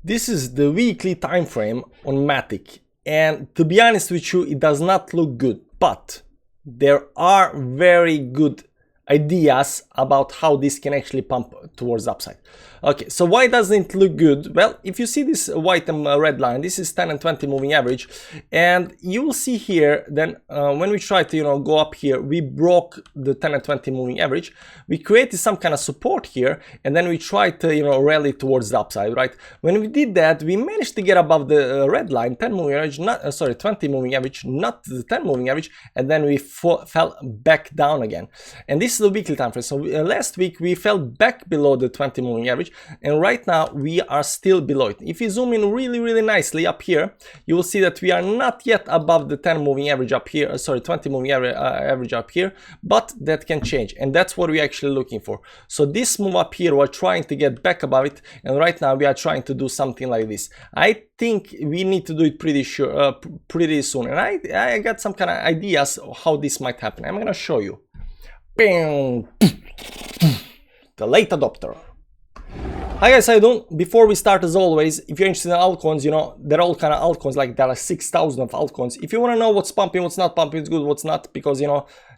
This is the weekly time frame on Matic, and to be honest with you, it does not look good, but there are very good ideas about how this can actually pump towards upside. Okay, so why doesn't it look good? Well, if you see this white and red line, this is 10 and 20 moving average, and you will see here then when we try to go up here, we broke the 10 and 20 moving average. We created some kind of support here, and then we tried to rally towards the upside, right? When we did that, we managed to get above the red line, 10 moving average, not 20 moving average, not the 10 moving average, and then we fell back down again. And this is the weekly time frame. So last week we fell back below the 20 moving average, and right now we are still below it. If you zoom in really nicely up here, you will see that we are not yet above the 10 moving average up here, 20 moving average up here, but that can change, and that's what we're actually looking for. So this move up here, we're trying to get back above it, and right now we are trying to do something like this. I think we need to do it pretty soon, and I got some kind of ideas of how this might happen. I'm gonna show you. The late adopter. Hi guys, how you doing? Before we start, as always, if you're interested in altcoins, there are all kind of altcoins, like there are 6,000 of altcoins. If you want to know what's pumping, what's not pumping, it's good, what's not, because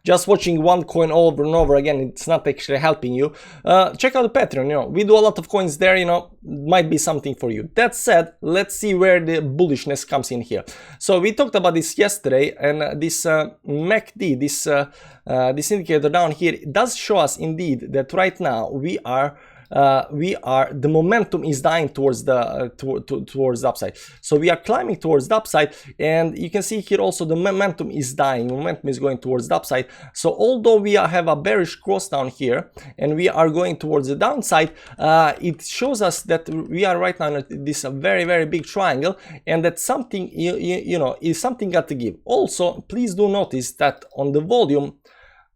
just watching one coin over and over again, it's not actually helping you. Check out the Patreon. We do a lot of coins there. Might be something for you. That said, let's see where the bullishness comes in here. So we talked about this yesterday, and this MACD, this indicator down here, does show us indeed that right now the momentum is dying towards the towards the upside. So we are climbing towards the upside, and you can see here also the momentum is dying. Momentum is going towards the upside. So although we have a bearish cross down here and we are going towards the downside, it shows us that we are right now in this very big triangle, and that something is something got to give. Also, please do notice that on the volume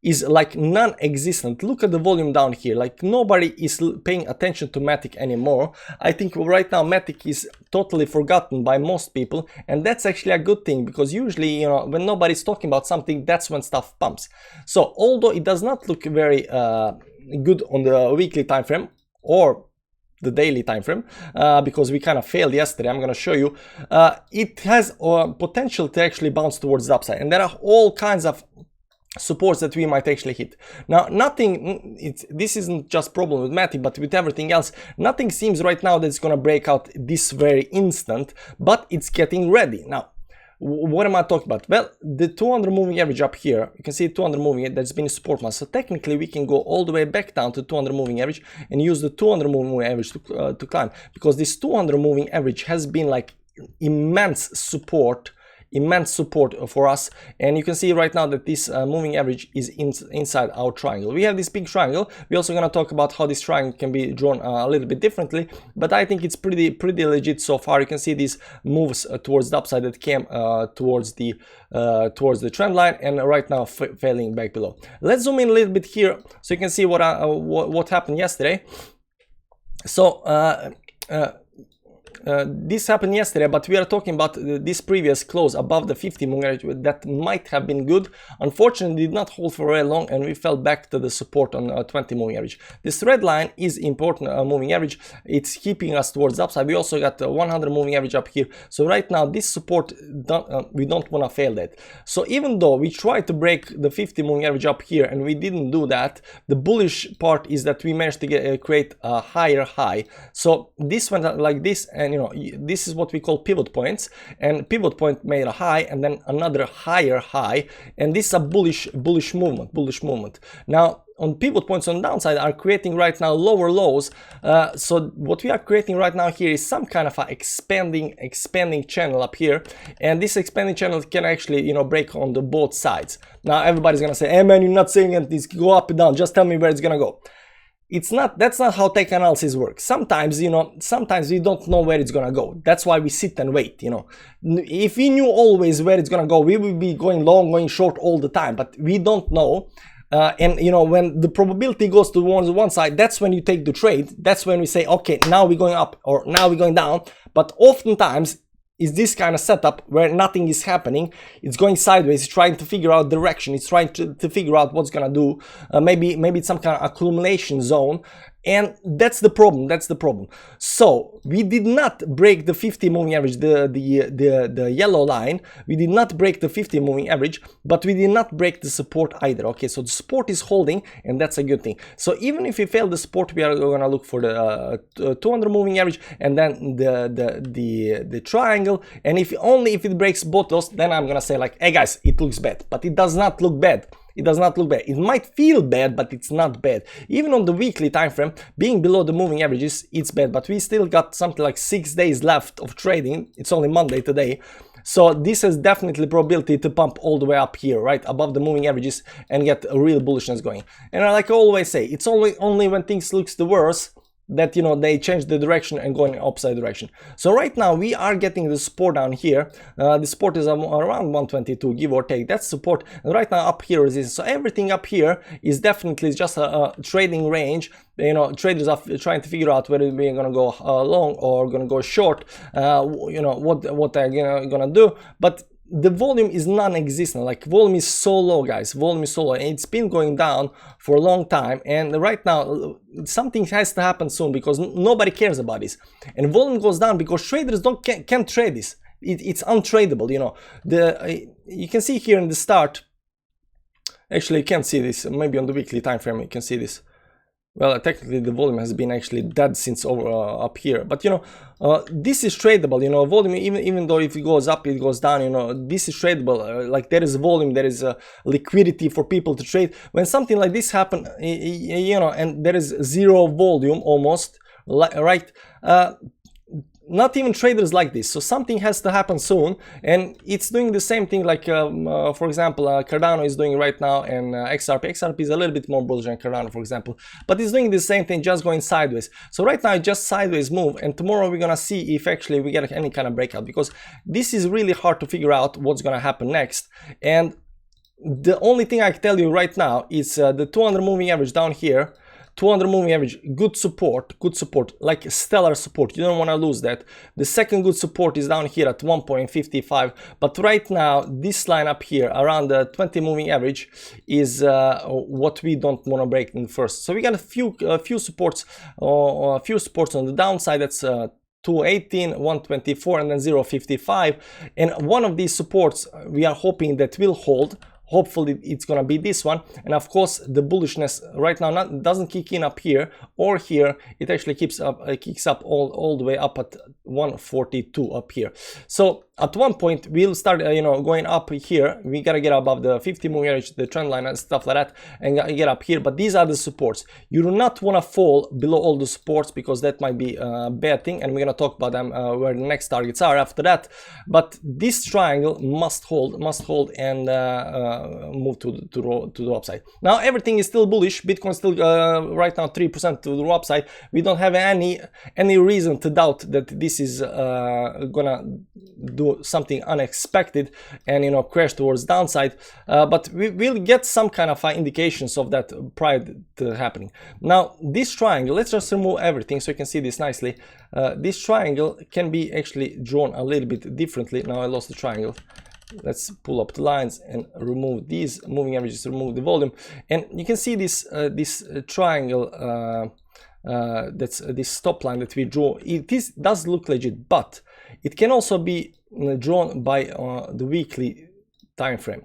is like non-existent. Look at the volume down here, like nobody is paying attention to Matic anymore. I think right now Matic is totally forgotten by most people, and that's actually a good thing, because usually when nobody's talking about something, that's when stuff pumps. So although it does not look very good on the weekly time frame or the daily time frame, because we kind of failed yesterday, I'm going to show you, it has potential to actually bounce towards the upside, and there are all kinds of supports that we might actually hit. Now, this isn't just problem with Matic, but with everything else, nothing seems right now that it's gonna break out this very instant, but it's getting ready. Now, what am I talking about? Well, the 200 moving average up here, you can see 200 moving, that's been a support mass. So technically we can go all the way back down to 200 moving average and use the 200 moving average to climb, because this 200 moving average has been like immense support for us, and you can see right now that this moving average is inside our triangle. We have this big triangle. We're also going to talk about how this triangle can be drawn a little bit differently, but I think it's pretty legit so far. You can see these moves towards the upside that came towards the trend line, and right now failing back below. Let's zoom in a little bit here so you can see what happened yesterday. So this happened yesterday, but we are talking about this previous close above the 50 moving average that might have been good. Unfortunately, did not hold for very long, and we fell back to the support on 20 moving average. This red line is important moving average. It's keeping us towards the upside. We also got 100 moving average up here. So right now, this support, we don't want to fail that. So even though we tried to break the 50 moving average up here and we didn't do that, the bullish part is that we managed to create a higher high. So this went like this, and this is what we call pivot points, and pivot point made a high and then another higher high, and this is a bullish movement. Now on pivot points on the downside are creating right now lower lows, so what we are creating right now here is some kind of a expanding channel up here, and this expanding channel can actually break on the both sides. Now everybody's gonna say, hey man, you're not saying that it's go up and down, just tell me where it's gonna go. That's not how tech analysis works. Sometimes we don't know where it's gonna go. That's why we sit and wait. If we knew always where it's gonna go, we would be going long, going short all the time, but we don't know. And when the probability goes to one side, that's when you take the trade. That's when we say, okay, now we're going up or now we're going down. But oftentimes is this kind of setup where nothing is happening. It's going sideways, it's trying to figure out direction, it's trying to figure out what's gonna do. Maybe it's some kind of accumulation zone, And that's the problem. So we did not break the 50 moving average, the yellow line. We did not break the 50 moving average, but we did not break the support either. Okay, so the support is holding, and that's a good thing. So even if we fail the support, we are gonna look for the 200 moving average, and then the triangle. And if it breaks both those, then I'm gonna say like, hey guys, it looks bad, but it does not look bad. It does not look bad. It might feel bad, but it's not bad. Even on the weekly time frame, being below the moving averages, it's bad. But we still got something like 6 days left of trading. It's only Monday today. So this has definitely probability to pump all the way up here, right, above the moving averages and get a real bullishness going. And like I always say, it's only when things looks the worst that, you know, they change the direction and go in the opposite direction. So right now we are getting the support down here. The support is around 122, give or take. That's support. And right now up here is this. So everything up here is definitely just a trading range. You know, traders are trying to figure out whether we're gonna go long or gonna go short. You know what they're gonna do, but the volume is non-existent. Like, volume is so low, guys. Volume is so low, and it's been going down for a long time. And right now something has to happen soon, because nobody cares about this. And volume goes down because traders can't trade this. It's untradeable. You know, you can see here in the start. Actually, you can't see this. Maybe on the weekly time frame you can see this. Well, technically the volume has been actually dead since over up here, but you know, this is tradable. You know, volume, even though if it goes up, it goes down. You know, this is tradable. Like, there is volume, there is liquidity for people to trade. When something like this happen, you know, and there is zero volume almost, right? Not even traders like this. So something has to happen soon, and it's doing the same thing like for example, Cardano is doing right now, and XRP is a little bit more bullish than Cardano, for example, but it's doing the same thing, just going sideways. So right now it's just sideways move, and tomorrow we're gonna see if actually we get any kind of breakout, because this is really hard to figure out what's gonna happen next. And the only thing I can tell you right now is the 200 moving average down here. 200 moving average, good support, like stellar support. You don't want to lose that. The second good support is down here at 1.55, but right now this line up here around the 20 moving average is what we don't want to break in first. So we got a few supports, a few supports on the downside. That's 218, 124, and then 0.55. And one of these supports we are hoping that will hold. Hopefully it's gonna be this one. And of course the bullishness right now doesn't kick in up here or here. It actually kicks up all the way up at 142 up here. So at one point we'll start you know, going up here. We gotta get above the 50 moving average, the trend line and stuff like that, and get up here. But these are the supports. You do not want to fall below all the supports, because that might be a bad thing, and we're gonna talk about them where the next targets are after that. But this triangle must hold and move to the upside. Now everything is still bullish. Bitcoin still right now 3% to the upside. We don't have any reason to doubt that this is gonna do something unexpected and, you know, crash towards downside, but we will get some kind of indications of that prior to happening. Now this triangle, let's just remove everything so you can see this nicely. This triangle can be actually drawn a little bit differently. Now I lost the triangle. Let's pull up the lines and remove these moving averages, remove the volume, and you can see this triangle, that's this stop line that we draw. It does look legit, but it can also be drawn by the weekly time frame,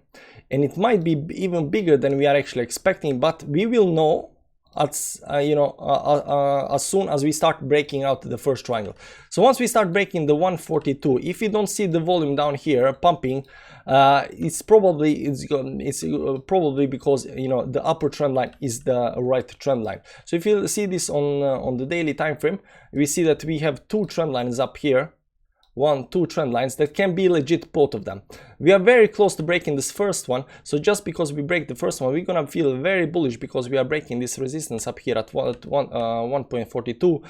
and it might be even bigger than we are actually expecting, but we will know as as soon as we start breaking out the first triangle. So once we start breaking the 142, if we don't see the volume down here pumping, it's probably because, you know, the upper trend line is the right trend line. So if you see this on the daily time frame, we see that we have two trend lines up here. Two trend lines that can be legit, both of them. We are very close to breaking this first one, so just because we break the first one, we're gonna feel very bullish, because we are breaking this resistance up here at 1.42,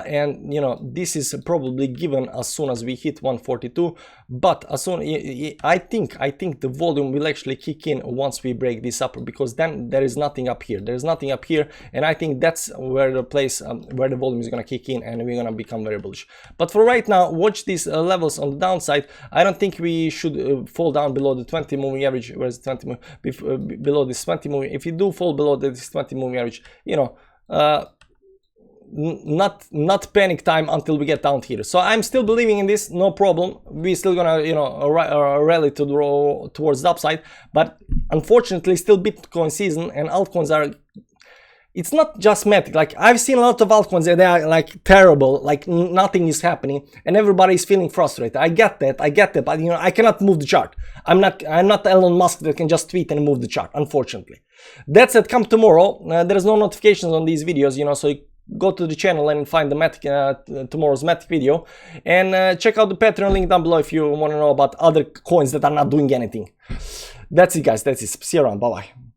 and, you know, this is probably given as soon as we hit 142. But as soon, I think the volume will actually kick in once we break this up, because then there is nothing up here. There is nothing up here, and I think that's where the place where the volume is gonna kick in, and we're gonna become very bullish. But for right now, watch these levels on the downside. I don't think we should fall down below the 20 moving average. Where's 20 below this 20 moving? If you do fall below this 20 moving average, you know, not panic time until we get down here. So I'm still believing in this, no problem. We're still gonna, you know, rally towards the upside, but unfortunately still Bitcoin season, and altcoins are, it's not just Matic. Like, I've seen a lot of altcoins and they are like terrible, like nothing is happening and everybody is feeling frustrated. I get that, but you know, I cannot move the chart. I'm not Elon Musk that can just tweet and move the chart, unfortunately. That's it. Come tomorrow. There is no notifications on these videos, you know, so you go to the channel and find the Matic, tomorrow's Matic video, and check out the Patreon link down below if you want to know about other coins that are not doing anything. That's it, guys. That's it. See you around. Bye bye.